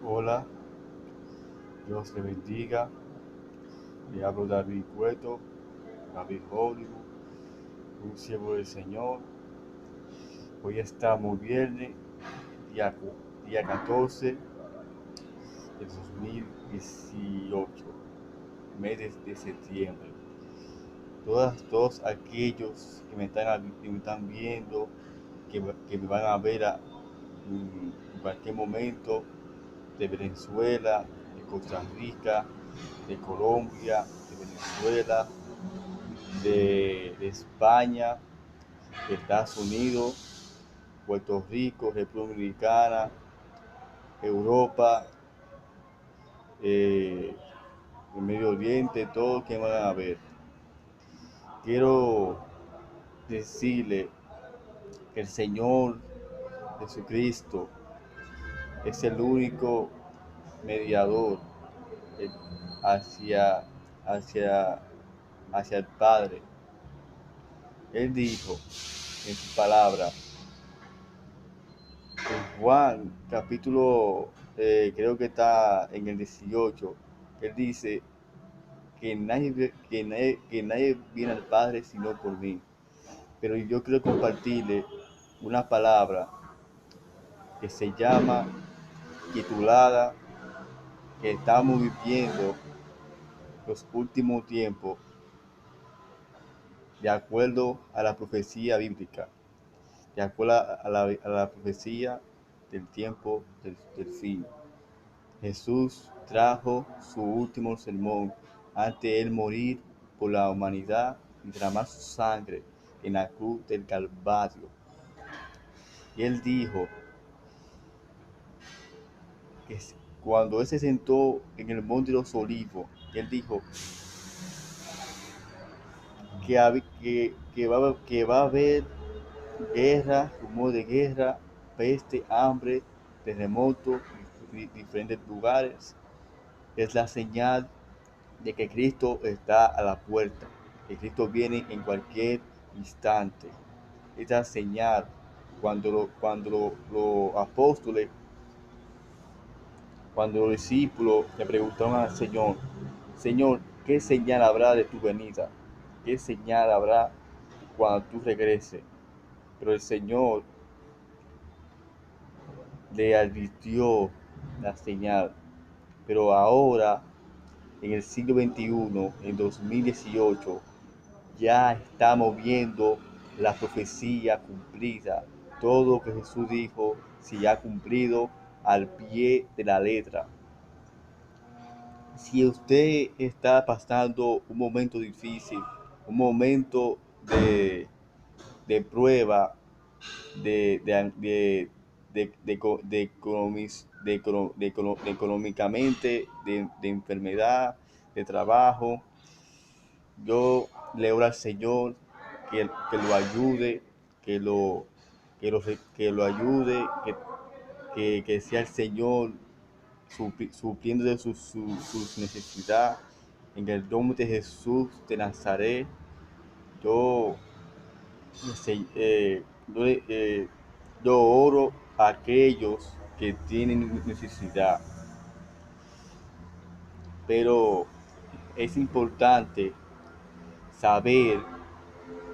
Hola, Dios le bendiga. Le hablo David Cueto, David Hollywood, un siervo del Señor. Hoy estamos viernes, día, día 14 de 2018, mes de septiembre. Todos aquellos que me están viendo, que me van a ver en cualquier momento, de Venezuela, de Costa Rica, de Colombia, de Venezuela, de España, de Estados Unidos, Puerto Rico, República Dominicana, Europa, el Medio Oriente, todo que van a ver. Quiero decirle que el Señor Jesucristo es el único mediador eh, hacia, hacia, hacia el Padre. Él dijo en su palabra, en Juan capítulo, creo que está en el 18, él dice que nadie viene al Padre sino por mí. Pero yo quiero compartirle una palabra que se llama, titulada, que estamos viviendo los últimos tiempos de acuerdo a la profecía bíblica, de acuerdo a la profecía del tiempo del fin. Jesús trajo su último sermón antes de él morir por la humanidad y derramar su sangre en la cruz del Calvario. Y él dijo que cuando él se sentó en el monte de los olivos, él dijo que va a haber guerra, rumor de guerra, peste, hambre, terremotos en diferentes lugares. Es la señal de que Cristo está a la puerta, que Cristo viene en cualquier instante. Esta señal, los apóstoles, cuando los discípulos le preguntaron al Señor, Señor, ¿qué señal habrá de tu venida? ¿Qué señal habrá cuando tú regreses? Pero el Señor le advirtió la señal. Pero ahora, en el siglo XXI, en 2018, ya estamos viendo la profecía cumplida. Todo lo que Jesús dijo se ha cumplido al pie de la letra. Si usted está pasando un momento difícil, un momento de prueba, de, de, de, de económicamente, de enfermedad, de trabajo, yo le oro al Señor que lo ayude, que lo, que lo ayude, que sea el Señor supliendo de sus necesidades. En el nombre de Jesús de Nazaret, yo, yo, yo oro a aquellos que tienen necesidad, pero es importante saber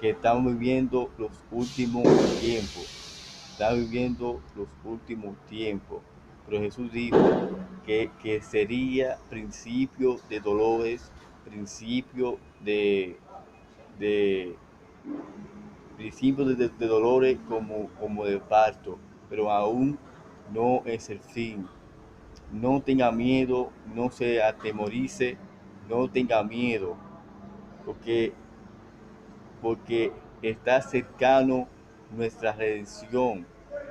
que estamos viviendo los últimos tiempos. Estamos viviendo los últimos tiempos. Pero Jesús dijo que sería principio de dolores, principio de principio de dolores como de parto. Pero aún no es el fin. No tenga miedo, no se atemorice, no tenga miedo, porque porque está cercano nuestra redención,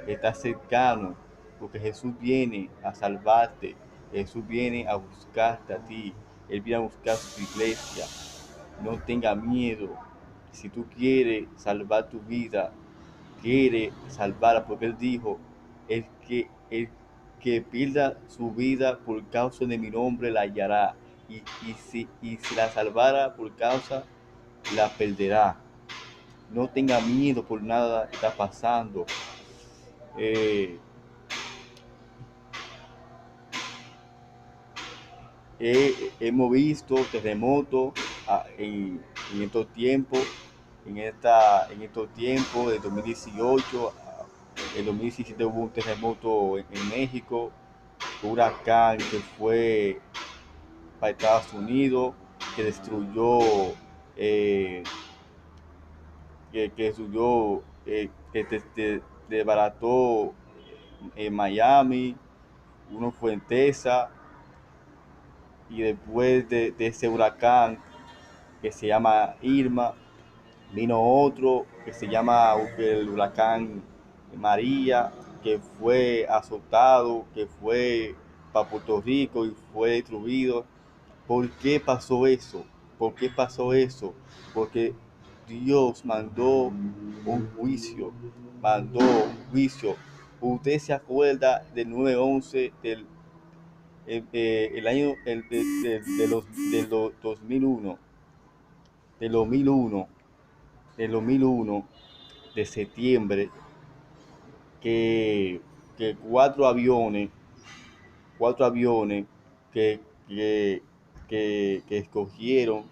está cercano, porque Jesús viene a salvarte, Jesús viene a buscarte a ti, Él viene a buscar su iglesia. No tenga miedo. Si tú quieres salvar tu vida, quiere salvarla, porque Él dijo, el que pierda su vida por causa de mi nombre la hallará, y si la salvara por causa, la perderá. No tenga miedo por nada que está pasando. Eh, hemos visto terremotos en estos tiempos, en estos tiempos de 2018. En 2017 hubo un terremoto en México, un huracán que fue para Estados Unidos, que destruyó, eh, que destruyó, que desbarató en Miami. Uno fue en Texas, y después de ese huracán que se llama Irma, vino otro que se llama el huracán María, que fue azotado, que fue para Puerto Rico y fue destruido. ¿Por qué pasó eso? ¿Por qué pasó eso? Porque Dios mandó un juicio. Usted se acuerda del 9/11 el año de los 2001, de los 2001, de los 2001, de septiembre, que, que cuatro aviones que, que, que escogieron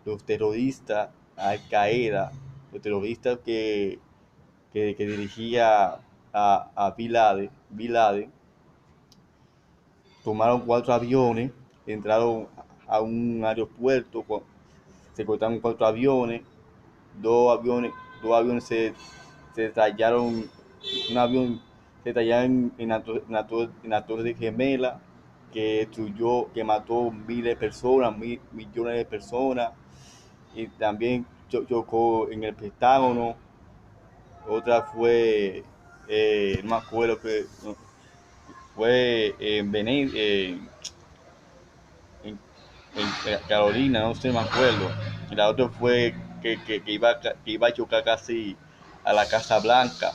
los terroristas Al Qaeda, los terroristas que dirigía a Bin Laden, tomaron 4 aviones, entraron a un aeropuerto, se cortaron 4 aviones, dos aviones, dos aviones se estrellaron, un avión se estrellaron en la torre de Gemela, que destruyó, que mató miles de personas, millones de personas, y también chocó en el Pentágono. Otra fue, no me acuerdo, que fue en Carolina, no sé, me acuerdo. Y la otra fue que iba a chocar casi a la Casa Blanca.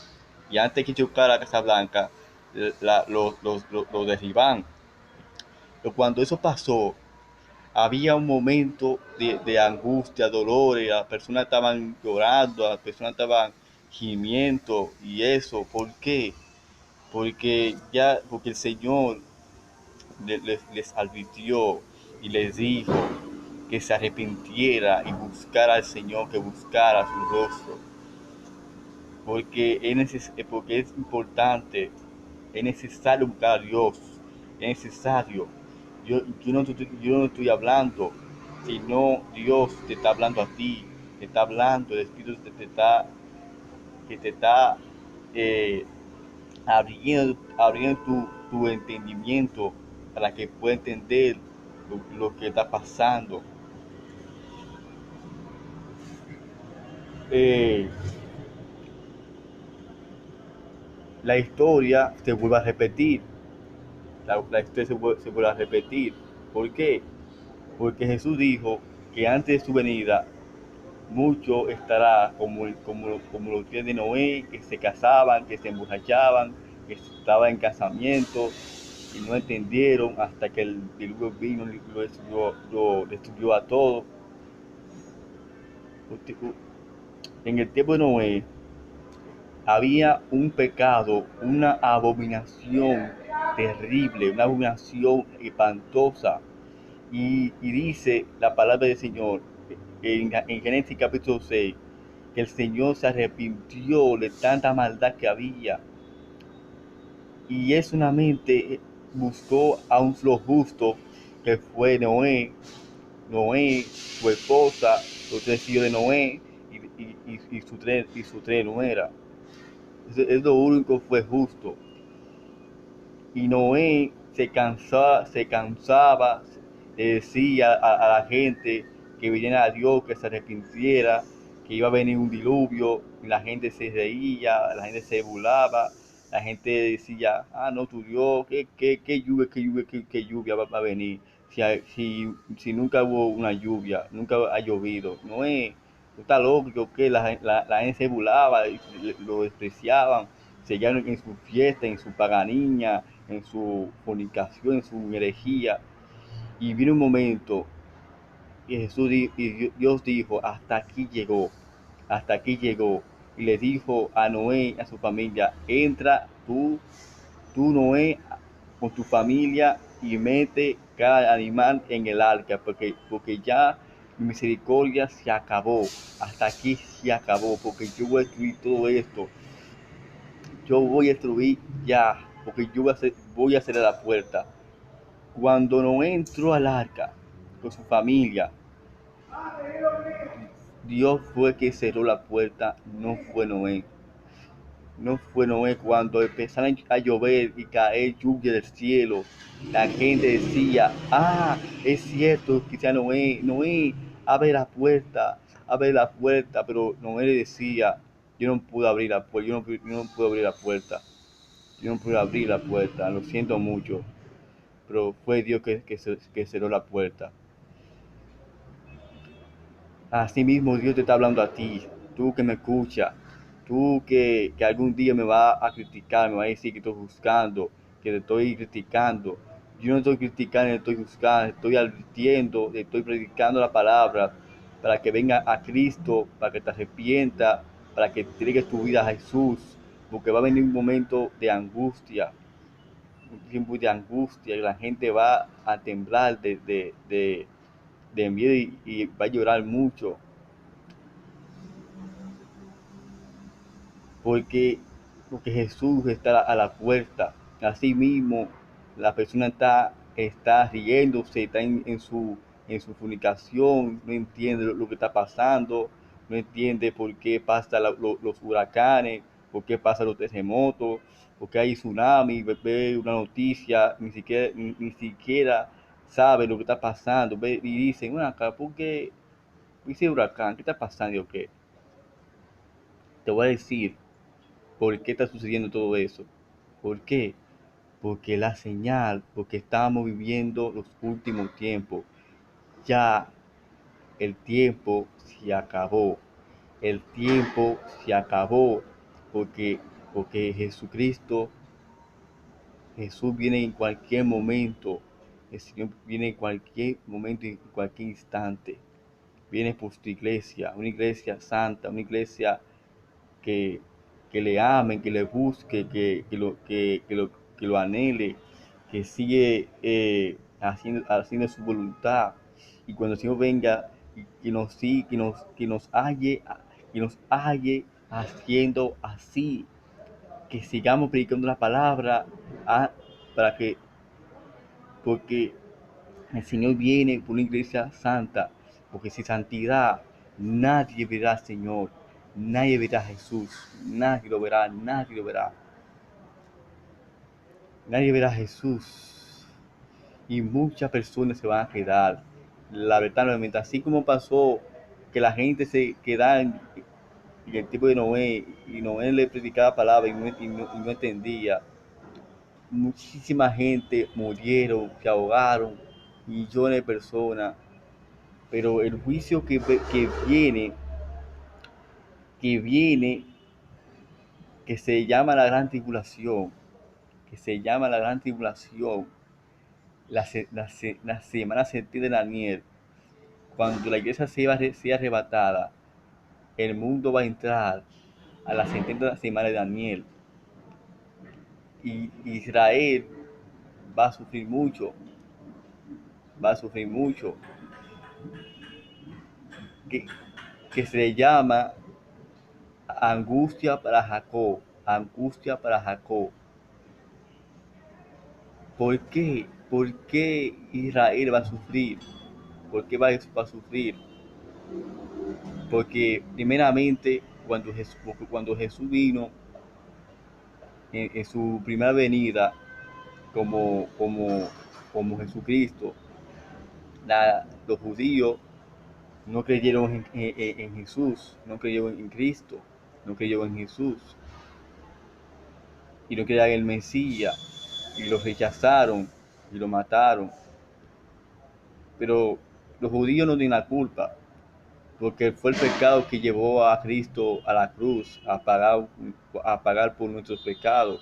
Y antes que chocara a la Casa Blanca, lo derriban. Pero cuando eso pasó, había un momento de angustia, dolor, y las personas estaban llorando, las personas estaban gimiendo y eso. ¿Por qué? Porque el Señor les advirtió y les dijo que se arrepintiera y buscara al Señor, que buscara su rostro, porque es importante, es necesario buscar a Dios, es necesario. Yo no estoy hablando, sino Dios te está hablando a ti, te está hablando, el Espíritu que te está eh, abriendo tu entendimiento para que pueda entender lo que está pasando. Eh, la historia se vuelve a repetir. La historia se vuelve a repetir. ¿Por qué? Porque Jesús dijo que antes de su venida, mucho estará como los días de Noé, que se casaban, que se emborrachaban, que estaban en casamiento y no entendieron hasta que el diluvio vino y lo destruyó a todos. En el tiempo de Noé había un pecado, una abominación terrible, una abominación espantosa. Y dice la palabra del Señor en Génesis capítulo 6, que el Señor se arrepintió de tanta maldad que había. Y Él solamente buscó a un solo justo, que fue Noé, su esposa, los 3 hijos de Noé y su tres nueras. Es lo único que fue justo. Y Noé se cansaba, le decía a la gente que viniera a Dios, que se arrepintiera, que iba a venir un diluvio, y la gente se reía, la gente se burlaba, la gente decía, no, tu Dios, qué lluvia, qué lluvia va a venir, si nunca hubo una lluvia, nunca ha llovido. Noé, tú estás loco, que la gente se burlaba, lo despreciaban, seguían en su fiesta, en su paganiña, en su fornicación, en su herejía. Y vino un momento y Dios dijo, hasta aquí llegó. Y le dijo a Noé, a su familia, entra tú Noé, con tu familia y mete cada animal en el arca, porque ya mi misericordia se acabó, hasta aquí se acabó, porque yo voy a destruir todo esto, yo voy a destruir ya, porque yo voy a cerrar la puerta. Cuando Noé entró al arca con su familia, Dios fue que cerró la puerta, no fue Noé. No fue Noé. Cuando empezaron a llover y caer lluvia del cielo, la gente decía, es cierto que sea Noé, Noé, abre la puerta, pero Noé le decía, yo no pude abrir la puerta, yo no pude abrir la puerta, yo no pude abrir la puerta, lo siento mucho, pero fue Dios que cerró la puerta. Así mismo Dios te está hablando a ti, tú que me escuchas, tú que algún día me vas a criticar, me vas a decir que estoy juzgando, que te estoy criticando. Yo no estoy criticando, ni estoy juzgando, estoy advirtiendo, estoy predicando la palabra para que venga a Cristo, para que te arrepientas, para que entregues tu vida a Jesús, porque va a venir un momento de angustia, un tiempo de angustia, y la gente va a temblar de miedo y va a llorar mucho. porque, porque Jesús está a la puerta. Así mismo, la persona está riéndose, está en su fornicación, no entiende lo que está pasando, no entiende por qué pasan los huracanes, por qué pasan los terremotos, por qué hay tsunami, ve una noticia, ni siquiera sabe lo que está pasando, ve y dicen, bueno, acá, ¿por qué dice huracán? ¿Qué está pasando? ¿O qué? Te voy a decir por qué está sucediendo todo eso. ¿Por qué? Porque la señal, porque estamos viviendo los últimos tiempos. Ya el tiempo se acabó. El tiempo se acabó porque, porque Jesús viene en cualquier momento. El Señor viene en cualquier momento, en cualquier instante. Viene por tu iglesia, una iglesia santa, una iglesia que, que le amen, que le busque, que lo anhele, que sigue haciendo su voluntad. Y cuando el Señor venga, que nos halle haciendo así, que sigamos predicando la palabra, ah, para que, porque el Señor viene por una iglesia santa, porque sin santidad nadie verá al Señor, nadie verá a Jesús, nadie lo verá, nadie verá a Jesús. Y muchas personas se van a quedar, lamentablemente, así como pasó que la gente se quedaba en el tiempo de Noé, y Noé le predicaba palabra y no entendía. Muchísima gente murieron, se ahogaron, millones de personas. Pero el juicio que viene, que se llama la gran tribulación, que se llama la gran tribulación, la semana sentida de Daniel, cuando la iglesia sea arrebatada, el mundo va a entrar a la 70 semana de Daniel, y Israel va a sufrir mucho, va a sufrir mucho, que, que se le llama angustia para Jacob, angustia para Jacob. ¿Por qué? ¿Por qué Israel va a sufrir? ¿Por qué va a sufrir? Porque primeramente cuando Jesús vino en su primera venida como, como, como Jesucristo, los judíos no creyeron en Jesús, no creyeron en Cristo, no creyeron en Jesús, y no creían en el Mesías, y lo rechazaron y lo mataron. Pero los judíos no tienen la culpa, porque fue el pecado que llevó a Cristo a la cruz a pagar por nuestros pecados.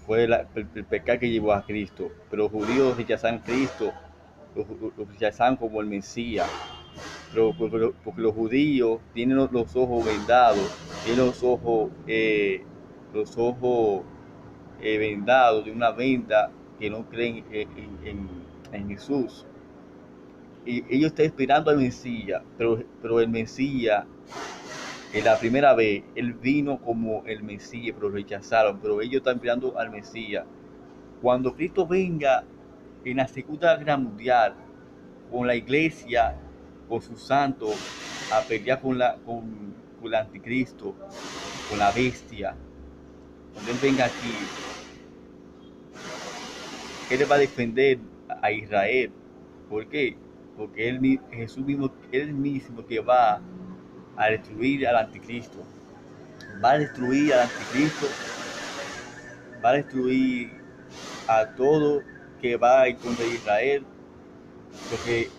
Fue el pecado que llevó a Cristo. Pero los judíos rechazaron a Cristo, lo rechazaron como el Mesías. Pero porque los judíos tienen los ojos vendados, tienen los ojos vendados de una venda que no creen en Jesús. Y ellos están esperando al Mesías, pero el Mesías, en la primera vez, él vino como el Mesías, pero lo rechazaron. Pero ellos están esperando al Mesías. Cuando Cristo venga en la Segunda Guerra Mundial, con la iglesia, con sus santos, a pelear con el anticristo, con la bestia, cuando él venga aquí, él va a defender a Israel. ¿Por qué? Porque Jesús mismo, él mismo que va a destruir al anticristo. Va a destruir al anticristo, va a destruir a todo que va en contra de Israel, porque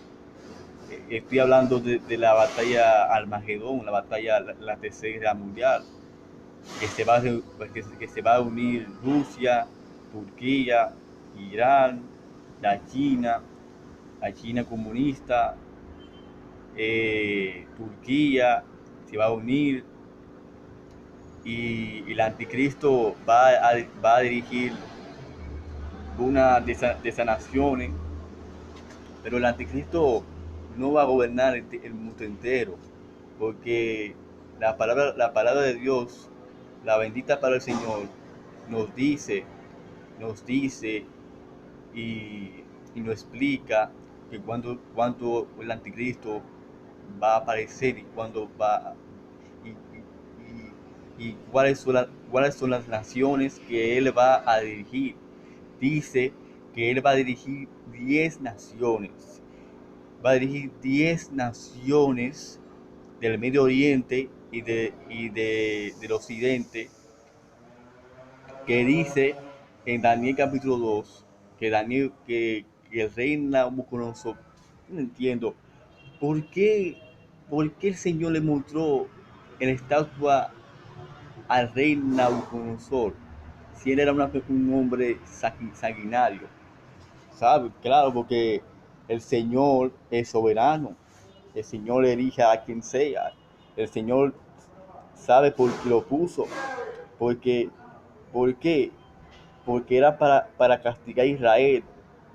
estoy hablando de la batalla Armagedón, la batalla, la tercera guerra mundial, que se va a unir Rusia, Turquía, Irán, la China comunista, Turquía se va a unir, y el anticristo va a dirigir una de esas naciones, pero el anticristo no va a gobernar el mundo entero, porque la palabra de Dios, la bendita palabra del Señor, nos dice, nos dice y, y nos explica que cuando el anticristo va a aparecer y cuándo va y cuáles son las naciones que él va a dirigir. Dice que él va a dirigir 10 naciones. Va a dirigir 10 naciones del Medio Oriente del Occidente, que dice en Daniel capítulo 2 que el rey Nabucodonosor, no entiendo, ¿por qué, ¿por qué el Señor le mostró en la estatua al rey Nabucodonosor si él era un hombre sanguinario? ¿Sabe? Claro, porque el Señor es soberano, el Señor elige a quien sea, el Señor sabe por qué lo puso, porque, ¿por qué? Porque era para castigar a Israel,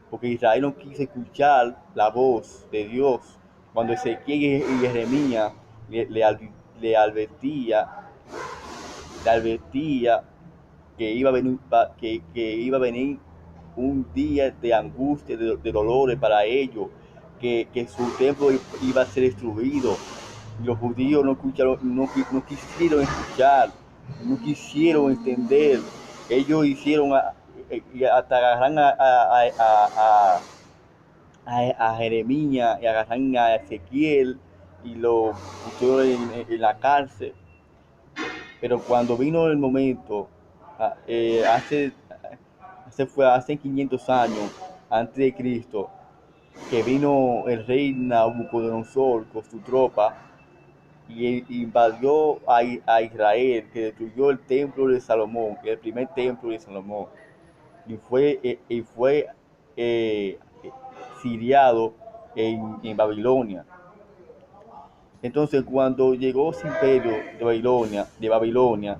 porque Israel no quiso escuchar la voz de Dios. Cuando Ezequiel y Jeremías le advertía que iba a venir, que iba a venir un día de angustia, de dolores para ellos, que su templo iba a ser destruido. Y los judíos no escucharon, no quisieron escuchar, no quisieron entender. Ellos hicieron y hasta agarran a Jeremías y agarran a Ezequiel y lo pusieron en la cárcel. Pero cuando vino el momento, hace 500 años antes de Cristo, que vino el rey Nabucodonosor con su tropa y invadió a Israel, que destruyó el templo de Salomón, el primer templo de Salomón, y fue eh, siriado en Babilonia. Entonces, cuando llegó ese imperio de Babilonia,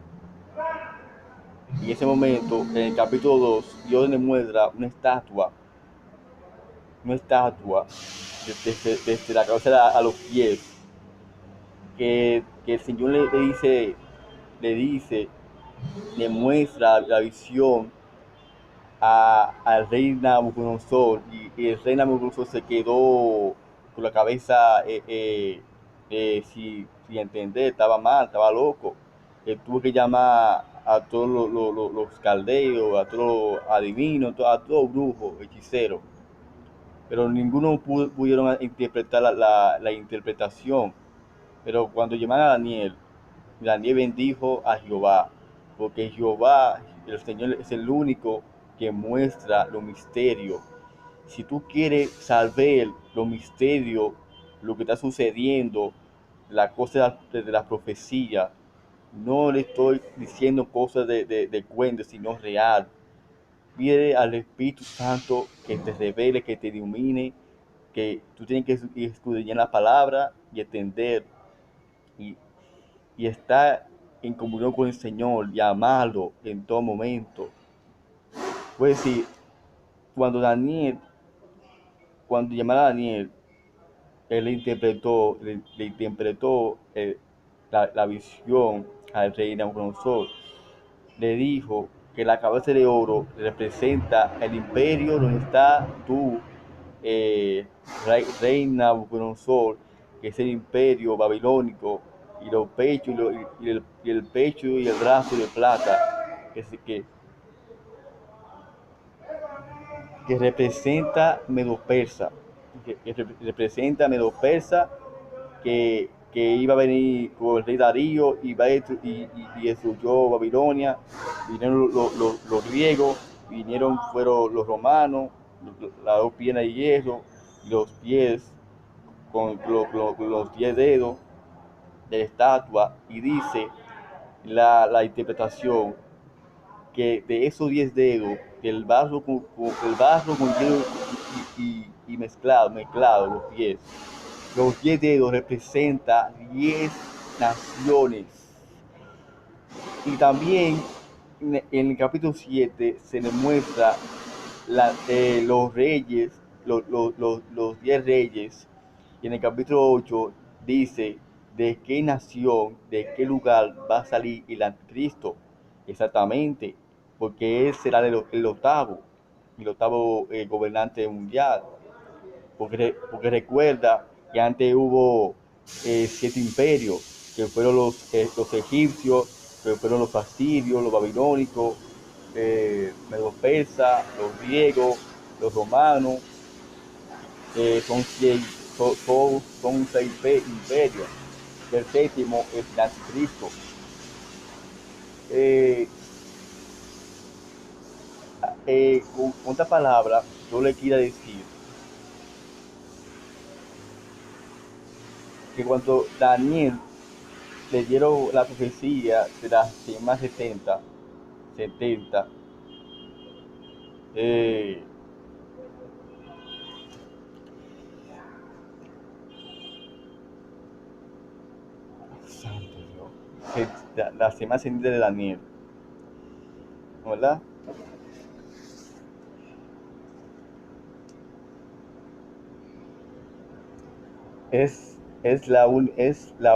en ese momento, en el capítulo 2, Dios le muestra una estatua desde la cabeza a los pies, que el Señor le muestra la visión al rey Nabucodonosor, y el rey Nabucodonosor se quedó con la cabeza sin entender, estaba mal, estaba loco. Tuvo que llamar a todos los caldeos, a todos los adivinos, a todos los brujos, hechiceros, pero ninguno pudieron interpretar la interpretación. Pero cuando llamaron a Daniel, Daniel bendijo a Jehová, porque Jehová, el Señor, es el único que muestra los misterios. Si tú quieres saber los misterios, lo que está sucediendo, la cosa de la profecía, no le estoy diciendo cosas de cuentos, sino real. Pide al Espíritu Santo que te revele, que te ilumine, que tú tienes que escudriñar la palabra y entender y, y estar en comunión con el Señor y amarlo en todo momento. Puedes decir, cuando Daniel, cuando llamaron a Daniel, él le interpretó la visión al rey Nabucodonosor. Le dijo que la cabeza de oro representa el imperio donde está tú, rey Nabucodonosor, que es el imperio babilónico, y los pechos y el pecho y el brazo de plata, que, que representa Medo-Persa, representa Medo-Persa, que iba a venir con el rey Darío y destruyó Babilonia. Vinieron los griegos, fueron los romanos, las dos piernas de hierro y los pies con los 10 dedos de la estatua, y dice la interpretación que de esos 10 dedos, el barro con hielo y mezclado los pies. Los 10 dedos representan 10 naciones. Y también en el capítulo 7 se le muestra los reyes, los 10 reyes. Y en el capítulo 8 dice de qué nación, de qué lugar va a salir el anticristo. Exactamente, porque él será el octavo gobernante mundial. Porque recuerda que antes hubo 7 imperios, que fueron los egipcios, que fueron los asirios, los babilónicos, los persas, los griegos, los romanos. Son 6 imperios. El séptimo es el anticristo. Con otras palabras, yo le quiero decir que cuando Daniel le dieron la profecía de las semanas 70, eh, santo Dios, la semana 70 de Daniel, ¿verdad? Es la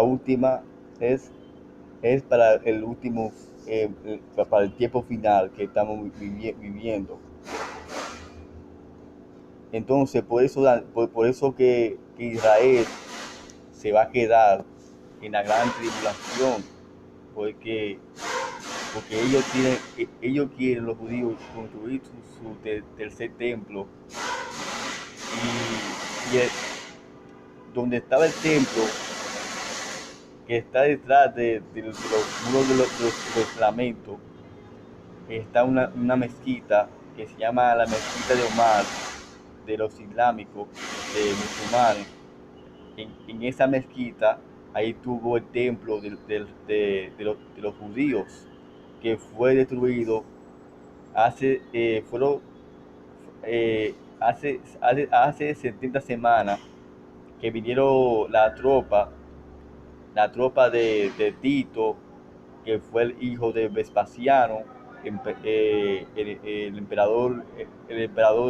última, es para el último, para el tiempo final que estamos viviendo. Entonces, por eso que Israel se va a quedar en la gran tribulación, porque ellos quieren, los judíos, construir su tercer templo, y donde estaba el templo, que está detrás de los muros de los lamentos, está una mezquita que se llama la mezquita de Omar, de los islámicos, de musulmanes. En esa mezquita, ahí tuvo el templo de los judíos, que fue destruido hace 70 semanas, que vinieron la tropa de Tito, que fue el hijo de Vespasiano, el emperador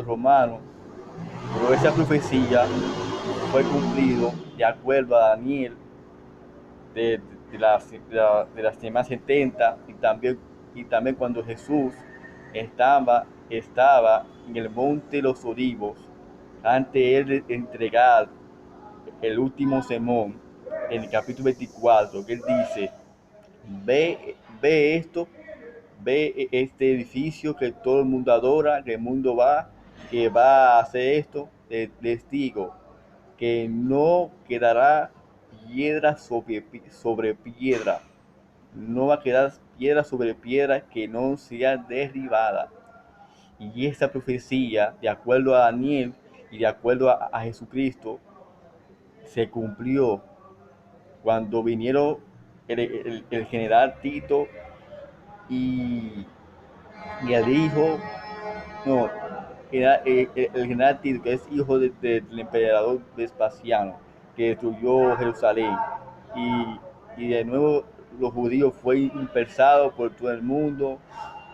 romano. Pero esa profecía fue cumplido de acuerdo a Daniel, de las semanas 70, y también cuando Jesús estaba en el monte de los olivos, antes de entregar el último sermón, en el capítulo 24, que él dice: ve esto, ve este edificio que todo el mundo adora, que el mundo que va a hacer esto. Les digo que no quedará piedra sobre piedra, no va a quedar piedra sobre piedra que no sea derribada. Y esta profecía, de acuerdo a Daniel y de acuerdo a Jesucristo, se cumplió cuando vinieron el general Tito y, y el hijo, no, el general Tito, que es hijo del emperador Vespasiano, que destruyó Jerusalén. Y de nuevo los judíos fue dispersados por todo el mundo.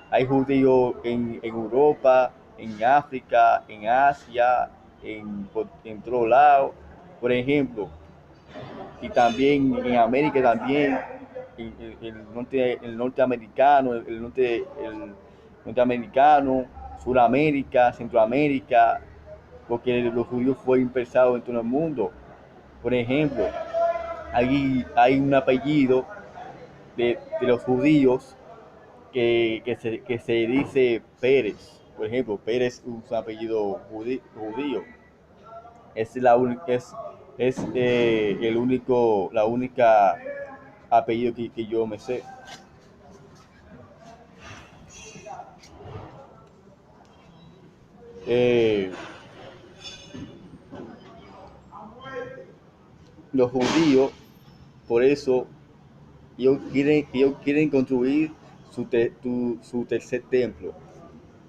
Hay judíos en Europa, en África, en Asia, en todos lados, por ejemplo, y también en América también, el norteamericano, el norteamericano, Suramérica, Centroamérica, porque los judíos fueron dispersados en todo el mundo. Por ejemplo, hay un apellido de los judíos que se dice Pérez. Por ejemplo, Pérez es un apellido judío. Es la única apellido que yo me sé. Eh, los judíos, por eso, ellos quieren construir su tercer templo,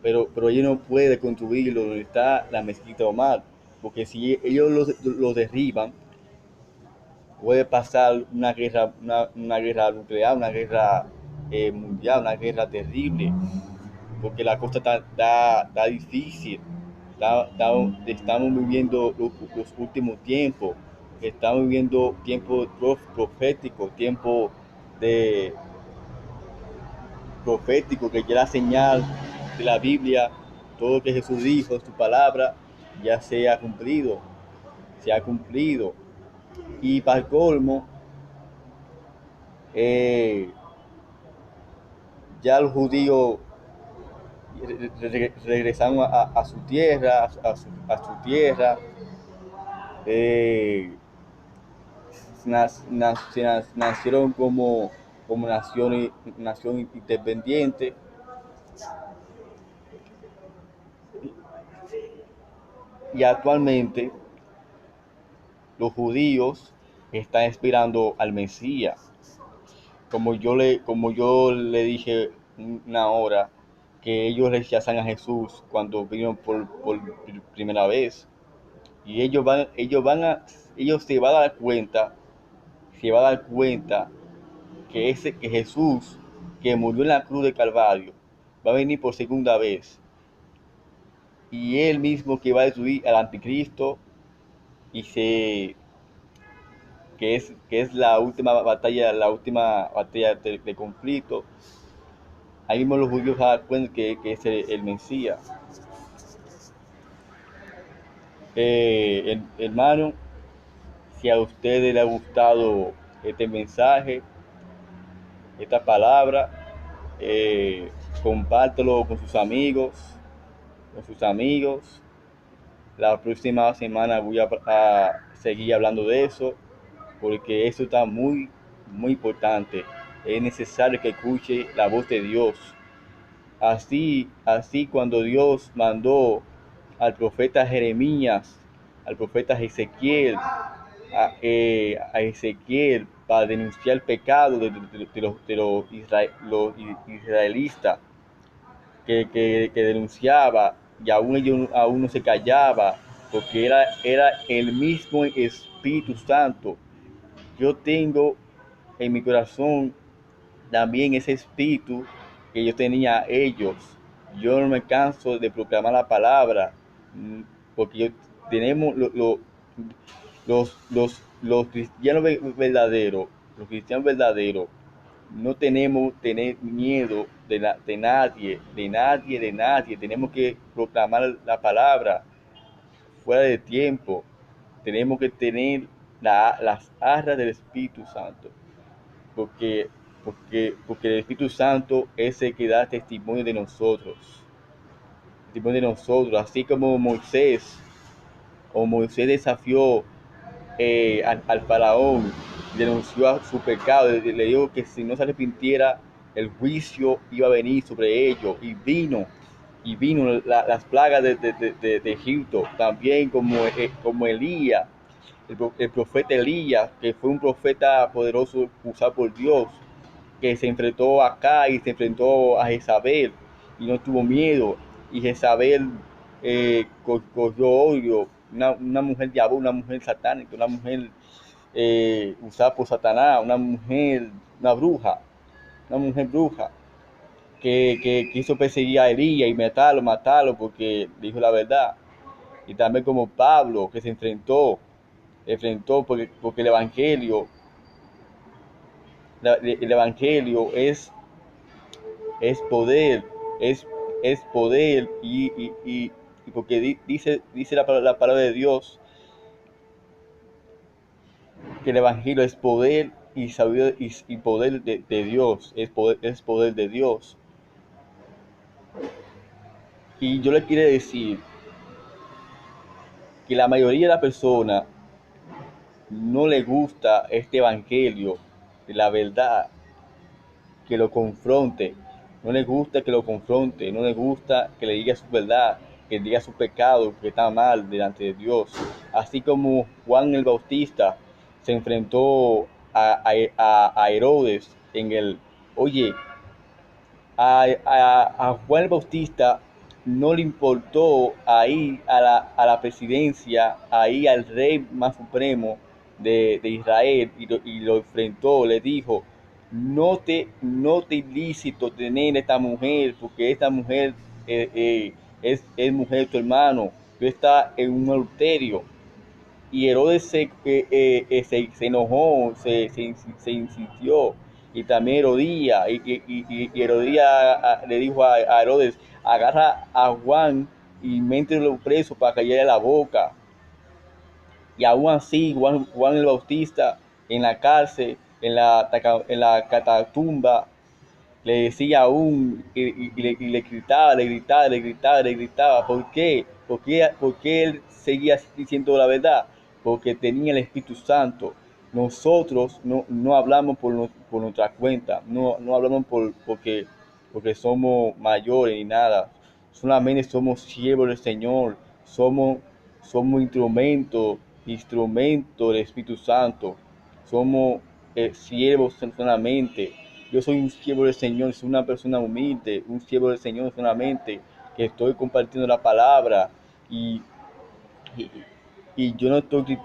pero ellos no pueden construirlo donde está la mezquita Omar, porque si ellos lo derriban, puede pasar una guerra nuclear, una guerra mundial, una guerra terrible, porque la cosa está difícil. Estamos viviendo los últimos tiempos, estamos viviendo tiempos proféticos, tiempos de profético, que ya la señal de la Biblia, todo lo que Jesús dijo en su palabra, ya se ha cumplido. Y para el colmo, eh, ya los judíos regresaron a su tierra, a su tierra, eh, nacieron como nación independiente, y actualmente los judíos están esperando al Mesías. Como yo le dije una hora, que ellos rechazan a Jesús cuando vinieron por primera vez. Y ellos se van a dar cuenta que Jesús, que murió en la cruz de Calvario, va a venir por segunda vez. Y él mismo que va a destruir al anticristo, y que es la última batalla de conflicto. Ahí mismo los judíos se dan cuenta que es el Mesías. Hermano, si a ustedes les ha gustado este mensaje, esta palabra, compártelo con sus amigos. La próxima semana voy a seguir hablando de eso, porque eso está muy, muy importante. Es necesario que escuche la voz de Dios. Así cuando Dios mandó al profeta Jeremías, al profeta Ezequiel, a Ezequiel para denunciar el pecado los israelitas, que denunciaba, y aún no se callaba, porque era el mismo Espíritu Santo. Yo tengo en mi corazón también ese espíritu que yo tenía ellos. Yo no me canso de proclamar la palabra, porque tenemos los cristianos verdaderos, no tenemos tener miedo de nadie. Tenemos que proclamar la palabra fuera de tiempo. Tenemos que tener las arras del Espíritu Santo, porque, porque el Espíritu Santo es el que da testimonio de nosotros. Así como Moisés desafió al faraón, denunció a su pecado, le dijo que si no se arrepintiera, el juicio iba a venir sobre ellos, y vino las plagas de Egipto, también como Elías, el profeta Elías, que fue un profeta poderoso usado por Dios, que se enfrentó acá y se enfrentó a Jezabel y no tuvo miedo. Y Jezabel cogió odio, una mujer diabólica, una mujer satánica, una mujer usada por Satanás, una mujer bruja. que quiso perseguir a Elías y matarlo porque dijo la verdad. Y también como Pablo, que se enfrentó porque el evangelio es poder, es, es poder y porque dice la palabra de Dios que el evangelio es poder y sabiduría y poder de Dios, es poder de Dios. Y yo le quiero decir que la mayoría de las personas no le gusta este evangelio de la verdad, que lo confronte, no le gusta que lo confronte, no le gusta que le diga su verdad, que diga su pecado, que está mal delante de Dios. Así como Juan el Bautista se enfrentó a Herodes en el, oye, a Juan el Bautista no le importó ahí a la presidencia, ahí al rey más supremo de Israel y lo enfrentó, le dijo, no te ilícito tener esta mujer, porque esta mujer es mujer de tu hermano, tú estás en un adulterio. Y Herodes se enojó, se insistió, y también Herodías, y Herodías le dijo a Herodes, agarra a Juan y mételo preso para callarle la boca. Y aún así, Juan el Bautista en la cárcel, en la catatumba, le decía aún y le gritaba, le gritaba, le gritaba, le gritaba. ¿Por qué? Porque él seguía diciendo la verdad, porque tenía el Espíritu Santo. Nosotros no hablamos por nuestra cuenta, no hablamos porque somos mayores ni nada. Solamente somos siervos del Señor, somos instrumentos del Espíritu Santo. Somos siervos solamente. Yo soy un siervo del Señor, soy una persona humilde, un siervo del Señor solamente, que estoy compartiendo la palabra y, y, y yo no estoy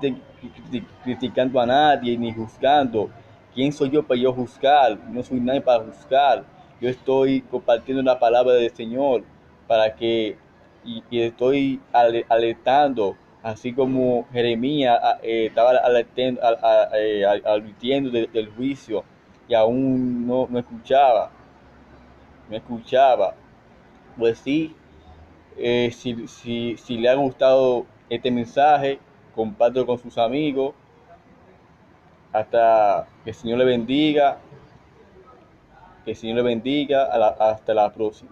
criticando a nadie ni juzgando. ¿Quién soy yo para yo juzgar? No soy nadie para juzgar. Yo estoy compartiendo la palabra del Señor para que, y estoy alertando, así como Jeremías estaba advirtiendo del juicio y aún no escuchaba, no escuchaba. Pues sí, si le ha gustado este mensaje, compártelo con sus amigos. Hasta que el Señor le bendiga, hasta la próxima.